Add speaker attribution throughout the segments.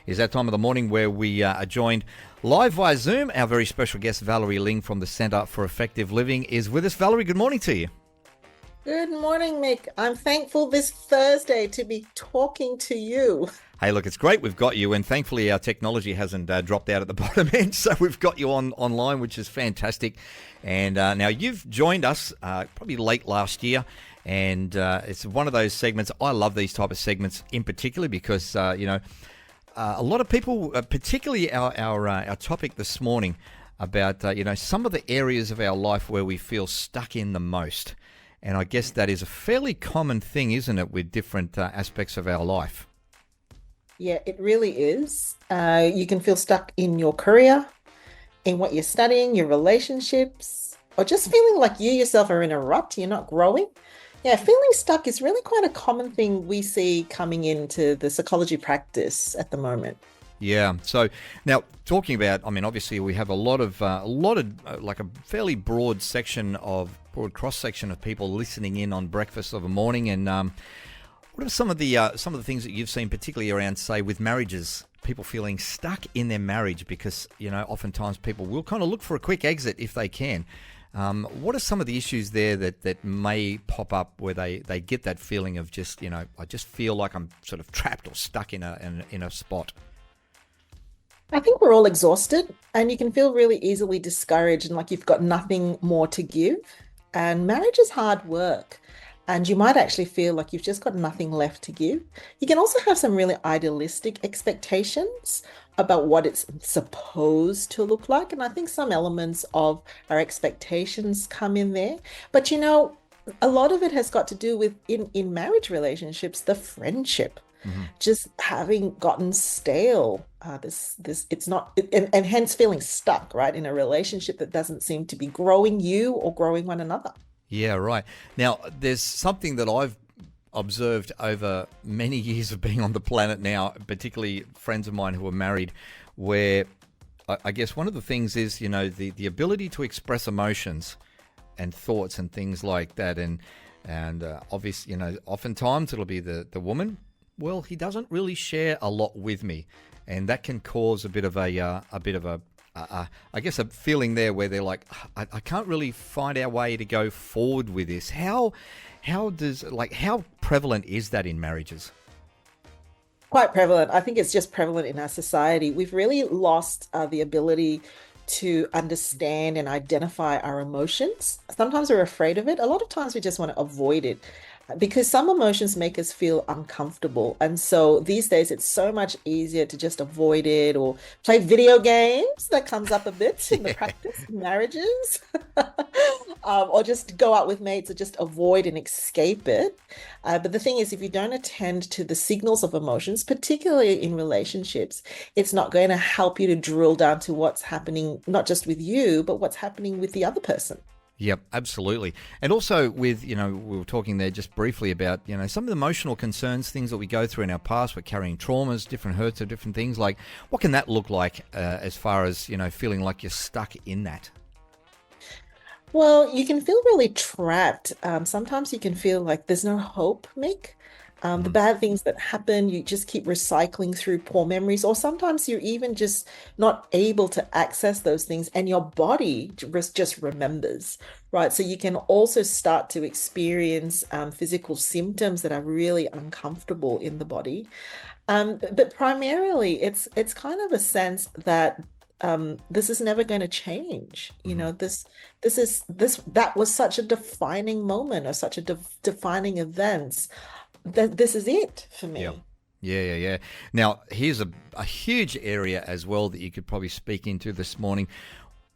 Speaker 1: is that time of the morning where we are joined live via Zoom. Our very special guest, Valerie Ling from the Centre for Effective Living, is with us. Valerie, good morning to you.
Speaker 2: Good morning, Mick. I'm thankful this Thursday to be talking to you.
Speaker 1: Hey, look, it's great we've got you, and thankfully our technology hasn't dropped out at the bottom end, so we've got you online, which is fantastic. And now you've joined us probably late last year, and it's one of those segments. I love these type of segments in particular because, a lot of people, particularly our topic this morning about, some of the areas of our life where we feel stuck in the most. And I guess that is a fairly common thing, isn't it, with different aspects of our life?
Speaker 2: Yeah, it really is. You can feel stuck in your career, in what you're studying, your relationships, or just feeling like you yourself are in a rut, you're not growing. Yeah, feeling stuck is really quite a common thing we see coming into the psychology practice at the moment.
Speaker 1: Yeah. So now talking about, obviously we have like a fairly broad cross section of people listening in on breakfast of a morning. And what are some of the things that you've seen, particularly around, say, with marriages, people feeling stuck in their marriage because, oftentimes people will kind of look for a quick exit if they can. What are some of the issues there that may pop up where they get that feeling of just, I just feel like I'm sort of trapped or stuck in a spot?
Speaker 2: I think we're all exhausted and you can feel really easily discouraged and like you've got nothing more to give. And marriage is hard work. And you might actually feel like you've just got nothing left to give. You can also have some really idealistic expectations about what it's supposed to look like. And I think some elements of our expectations come in there. But a lot of it has got to do with in marriage relationships, the friendship.
Speaker 1: Mm-hmm.
Speaker 2: Just having gotten stale, it's not, and hence feeling stuck, right, in a relationship that doesn't seem to be growing you or growing one another.
Speaker 1: Yeah, right. Now, there's something that I've observed over many years of being on the planet now, particularly friends of mine who are married, where I guess one of the things is, the ability to express emotions and thoughts and things like that. And obviously, oftentimes it'll be the woman. Well, he doesn't really share a lot with me, and that can cause a bit of I guess a feeling there where they're like, I can't really find our way to go forward with this. How prevalent is that in marriages?
Speaker 2: Quite prevalent. I think it's just prevalent in our society. We've really lost the ability to understand and identify our emotions. Sometimes we're afraid of it. A lot of times we just want to avoid it because some emotions make us feel uncomfortable. And so these days it's so much easier to just avoid it or play video games. That comes up a bit in the
Speaker 1: Yeah.
Speaker 2: practice in marriages. Or just go out with mates or just avoid and escape it. But the thing is, if you don't attend to the signals of emotions, particularly in relationships, it's not going to help you to drill down to what's happening, not just with you, but what's happening with the other person.
Speaker 1: Yep, absolutely. And also with, we were talking there just briefly about, some of the emotional concerns, things that we go through in our past. We're carrying traumas, different hurts or different things. Like, what can that look like as far as, feeling like you're stuck in that?
Speaker 2: Well, you can feel really trapped. Sometimes you can feel like there's no hope, Mick. The
Speaker 1: Mm.
Speaker 2: bad things that happen, you just keep recycling through poor memories, or sometimes you're even just not able to access those things, and your body just remembers, right? So you can also start to experience physical symptoms that are really uncomfortable in the body. But primarily, it's kind of a sense that this is never going to change.
Speaker 1: Mhm.
Speaker 2: This that was such a defining moment or such a defining event that this is it for
Speaker 1: Yeah.
Speaker 2: me.
Speaker 1: Yeah. Now, here's a huge area as well that you could probably speak into this morning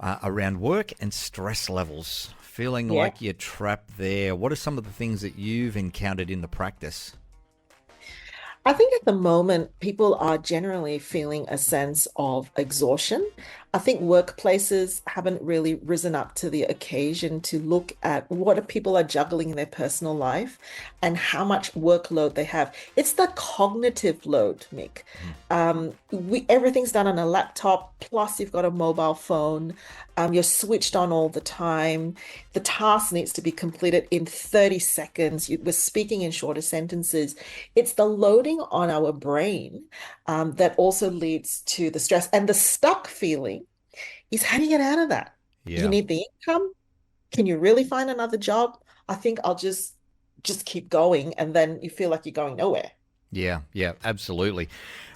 Speaker 1: around work and stress levels. Feeling
Speaker 2: Yeah.
Speaker 1: like you're trapped there. What are some of the things that you've encountered in the practice?
Speaker 2: I think at the moment, people are generally feeling a sense of exhaustion. I think workplaces haven't really risen up to the occasion to look at what people are juggling in their personal life and how much workload they have. It's the cognitive load, Mick.
Speaker 1: Mhm.
Speaker 2: Everything's done on a laptop, plus you've got a mobile phone. You're switched on all the time. The task needs to be completed in 30 seconds. We're speaking in shorter sentences. It's the loading on our brain that also leads to the stress and the stuck feeling is how do you get out of that? You
Speaker 1: Yeah.
Speaker 2: need the income. Can you really find another job? I think I'll just keep going, and then you feel like you're going nowhere.
Speaker 1: Yeah, yeah, absolutely.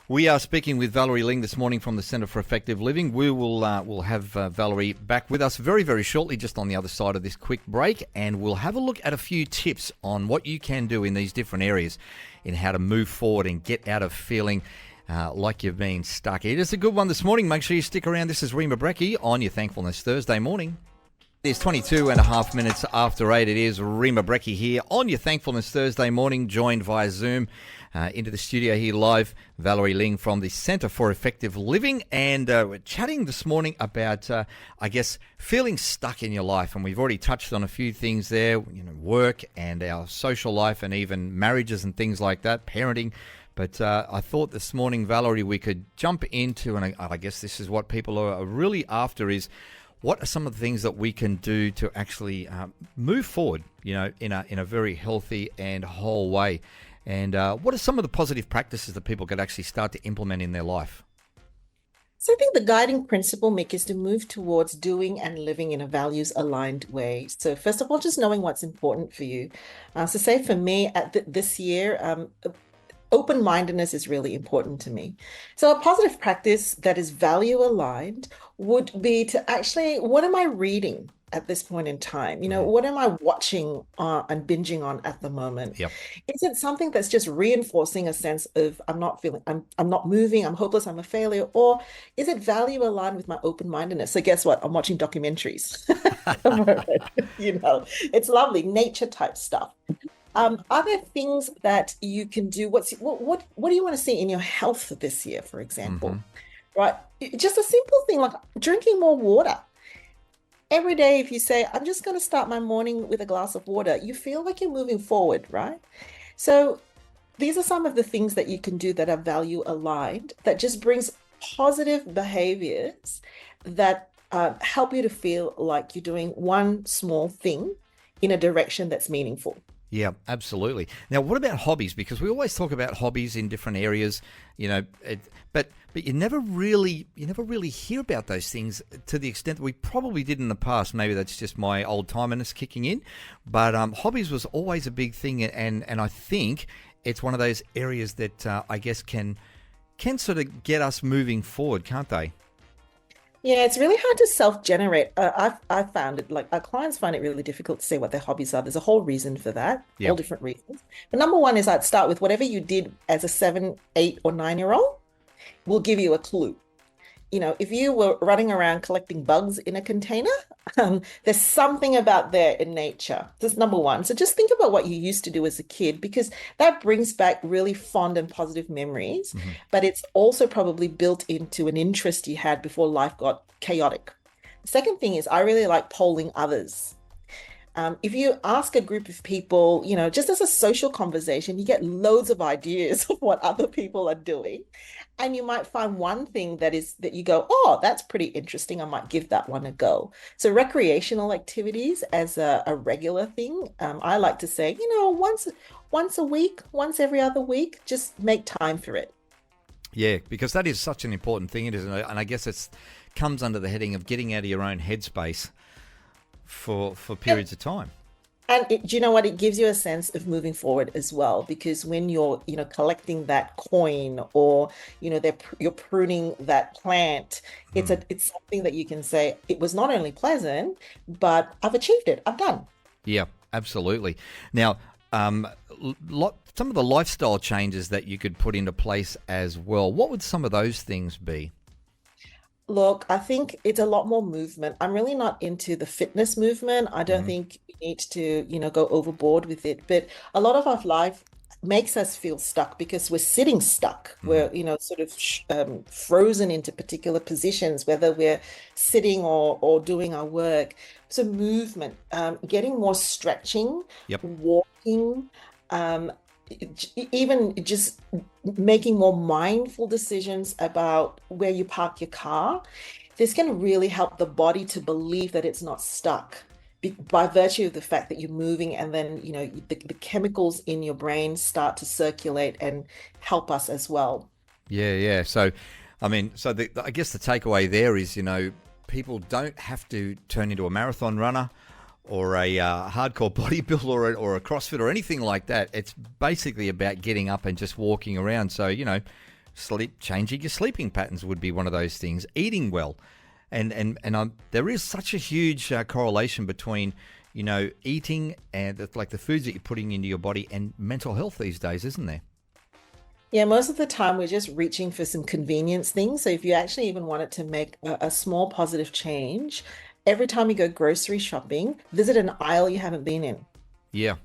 Speaker 1: We are speaking with Valerie Ling this morning from the Centre for Effective Living. We will have Valerie back with us very, very shortly, just on the other side of this quick break, and we'll have a look at a few tips on what you can do in these different areas in how to move forward and get out of feeling like you've been stuck. It is a good one this morning. Make sure you stick around. This is Rima Brecky on your Thankfulness Thursday morning. It's 22 and a half minutes after 8. It is Rima Brecky here on your Thankfulness Thursday morning, joined via Zoom into the studio here live, Valerie Ling from the Centre for Effective Living. And we're chatting this morning about, I guess, feeling stuck in your life. And we've already touched on a few things there, work and our social life and even marriages and things like that, parenting. But I thought this morning, Valerie, we could jump into, and I guess this is what people are really after, is what are some of the things that we can do to actually move forward, in a very healthy and whole way? And what are some of the positive practices that people could actually start to implement in their life?
Speaker 2: So I think the guiding principle, Mick, is to move towards doing and living in a values aligned way. So first of all, just knowing what's important for you. So say for me at this year, open-mindedness is really important to me. So a positive practice that is value aligned would be to actually, what am I reading at this point in time?
Speaker 1: Mhm.
Speaker 2: What am I watching and binging on at the moment?
Speaker 1: Yep.
Speaker 2: Is it something that's just reinforcing a sense of I'm not moving, I'm hopeless, I'm a failure, or is it value aligned with my open-mindedness? So guess what? I'm watching documentaries at the moment. It's lovely, nature type stuff. Are there things that you can do? What do you want to see in your health this year, for
Speaker 1: Hmm.
Speaker 2: example? Right? Just a simple thing like drinking more water. Every day, if you say, I'm just going to start my morning with a glass of water, you feel like you're moving forward, right? So these are some of the things that you can do that are value aligned, that just brings positive behaviors that help you to feel like you're doing one small thing in a direction that's meaningful.
Speaker 1: Yeah, absolutely. Now, what about hobbies? Because we always talk about hobbies in different areas, but you never really hear about those things to the extent that we probably did in the past. Maybe that's just my old timerness kicking in, but hobbies was always a big thing, and I think it's one of those areas that I guess can sort of get us moving forward, can't they?
Speaker 2: Yeah, it's really hard to self-generate. I've found it like our clients find it really difficult to say what their hobbies are. There's a whole reason for that,
Speaker 1: Yeah.
Speaker 2: all different reasons. But number one is I'd start with whatever you did as a 7, 8, or 9-year-old will give you a clue. If you were running around collecting bugs in a container, there's something about there in nature. That's number one. So just think about what you used to do as a kid because that brings back really fond and positive memories,
Speaker 1: Hmm.
Speaker 2: but it's also probably built into an interest you had before life got chaotic. The second thing is I really like polling others. If you ask a group of people, just as a social conversation, you get loads of ideas of what other people are doing. And you might find one thing that you go, oh, that's pretty interesting. I might give that one a go. So recreational activities as a regular thing, I like to say, once a week, once every other week, just make time for it.
Speaker 1: Yeah, because that is such an important thing, isn't it? And I guess it's comes under the heading of getting out of your own headspace for periods of time.
Speaker 2: And do you know what? It gives you a sense of moving forward as well, because when you're, collecting that coin or, you're pruning that plant,
Speaker 1: Mm.
Speaker 2: it's something that you can say, it was not only pleasant, but I've achieved it. I've done.
Speaker 1: Yeah, absolutely. Now, some of the lifestyle changes that you could put into place as well. What would some of those things be?
Speaker 2: Look, I think it's a lot more movement. I'm really not into the fitness movement. I don't
Speaker 1: Hmm.
Speaker 2: think you need to, go overboard with it. But a lot of our life makes us feel stuck because we're sitting stuck.
Speaker 1: Mhm.
Speaker 2: We're, sort of frozen into particular positions, whether we're sitting or doing our work. So movement, getting more stretching,
Speaker 1: Yep.
Speaker 2: walking, um, even just making more mindful decisions about where you park your car. This can really help the body to believe that it's not stuck by virtue of the fact that you're moving, and then the chemicals in your brain start to circulate and help us as well.
Speaker 1: Yeah, yeah. So, I mean, I guess the takeaway there is, people don't have to turn into a marathon runner or a hardcore bodybuilder or a CrossFit or anything like that. It's basically about getting up and just walking around. So, changing your sleeping patterns would be one of those things. Eating well. And there is such a huge correlation between, eating and like the foods that you're putting into your body and mental health these days, isn't there?
Speaker 2: Yeah, most of the time we're just reaching for some convenience things. So if you actually even wanted to make a small positive change, every time you go grocery shopping, visit an aisle you haven't been in.
Speaker 1: Yeah.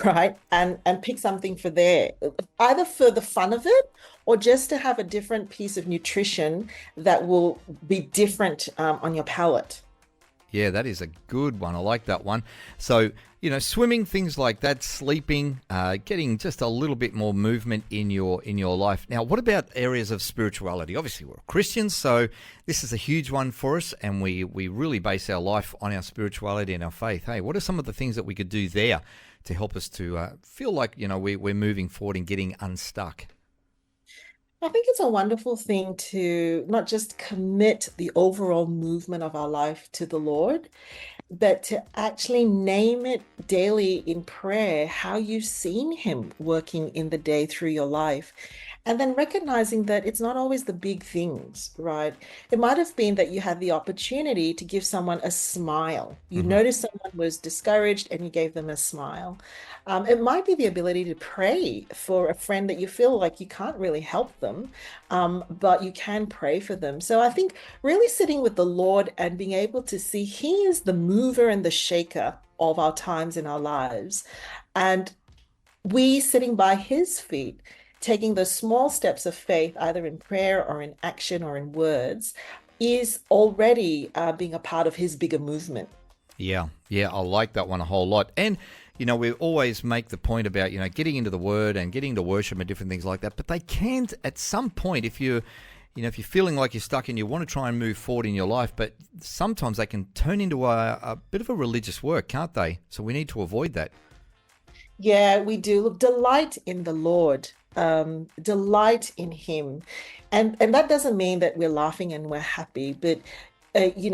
Speaker 2: Right? And pick something for there, either for the fun of it or just to have a different piece of nutrition that will be different on your palate.
Speaker 1: Yeah, that is a good one. I like that one. So, swimming, things like that, sleeping, getting just a little bit more movement in your life. Now, what about areas of spirituality? Obviously, we're Christians, so this is a huge one for us, and we really base our life on our spirituality and our faith. Hey, what are some of the things that we could do there to help us to feel like, we're moving forward and getting unstuck?
Speaker 2: I think it's a wonderful thing to not just commit the overall movement of our life to the Lord, but to actually name it daily in prayer how you've seen him working in the day through your life. And then recognizing that it's not always the big things, right? It might have been that you had the opportunity to give someone a smile. You
Speaker 1: Hmm.
Speaker 2: noticed someone was discouraged and you gave them a smile. It might be the ability to pray for a friend that you feel like you can't really help them, but you can pray for them. So I think really sitting with the Lord and being able to see He is the mover and the shaker of our times in our lives. And we sitting by His feet, taking those small steps of faith, either in prayer or in action or in words, is already being a part of His bigger movement.
Speaker 1: Yeah, yeah, I like that one a whole lot. And, we always make the point about, getting into the Word and getting to worship and different things like that. But they can, at some point, if if you're feeling like you're stuck and you want to try and move forward in your life, but sometimes they can turn into a bit of a religious work, can't they? So we need to avoid that.
Speaker 2: Yeah, we do. Look, delight in the Lord, delight in Him. And that doesn't mean that we're laughing and we're happy, but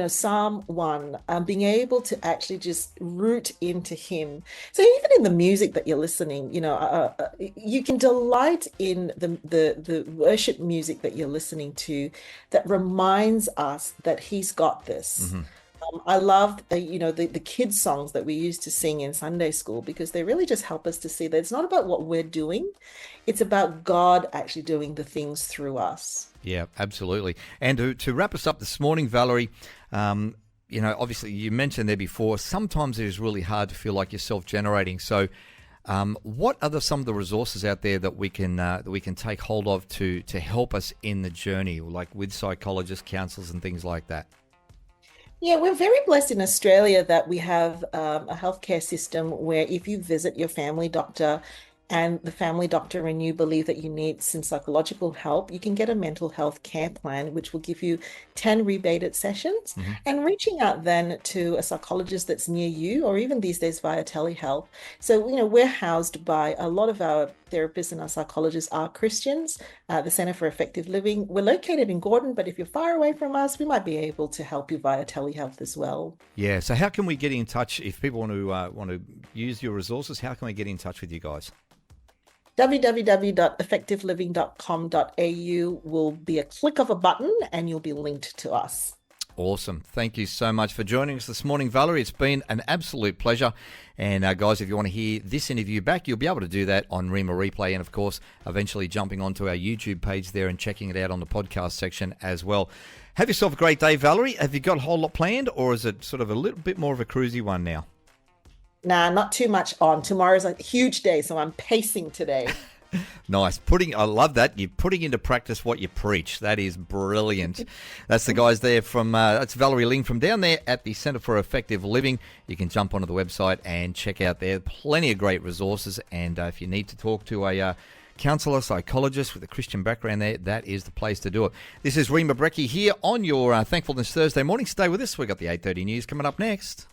Speaker 2: Psalm 1, being able to actually just root into Him. So even in the music that you're listening, you can delight in the worship music that you're listening to that reminds us that He's got this.
Speaker 1: Hmm.
Speaker 2: I love the kids songs that we used to sing in Sunday school because they really just help us to see that it's not about what we're doing, it's about God actually doing the things through us.
Speaker 1: Yeah, absolutely. And to wrap us up this morning, Valerie, obviously you mentioned there before, sometimes it is really hard to feel like you're self-generating. So what are some of the resources out there that we can take hold of to help us in the journey, like with psychologists, counselors, and things like that?
Speaker 2: Yeah, we're very blessed in Australia that we have a healthcare system where if you visit your family doctor and the family doctor and you believe that you need some psychological help, you can get a mental health care plan, which will give you 10 rebated sessions.
Speaker 1: Hmm.
Speaker 2: And reaching out then to a psychologist that's near you, or even these days via telehealth. So, we're housed by a lot of our therapists and our psychologists are Christians, the Center for Effective Living. We're located in Gordon, but if you're far away from us, we might be able to help you via telehealth as well.
Speaker 1: Yeah. So how can we get in touch if people want to use your resources? How can we get in touch with you guys?
Speaker 2: www.effectiveliving.com.au will be a click of a button and you'll be linked to us.
Speaker 1: Awesome. Thank you so much for joining us this morning, Valerie. It's been an absolute pleasure. And guys, if you want to hear this interview back, you'll be able to do that on Rima Replay. And of course, eventually jumping onto our YouTube page there and checking it out on the podcast section as well. Have yourself a great day, Valerie. Have you got a whole lot planned, or is it sort of a little bit more of a cruisy one now?
Speaker 2: Nah, not too much on. Tomorrow's a huge day, so I'm pacing today.
Speaker 1: Nice. I love that. You're putting into practice what you preach. That is brilliant. That's the guys there that's Valerie Ling from down there at the Centre for Effective Living. You can jump onto the website and check out there. Plenty of great resources. And if you need to talk to a counsellor, psychologist with a Christian background there, that is the place to do it. This is Rima Brecky here on your Thankfulness Thursday morning. Stay with us. We've got the 8:30 news coming up next.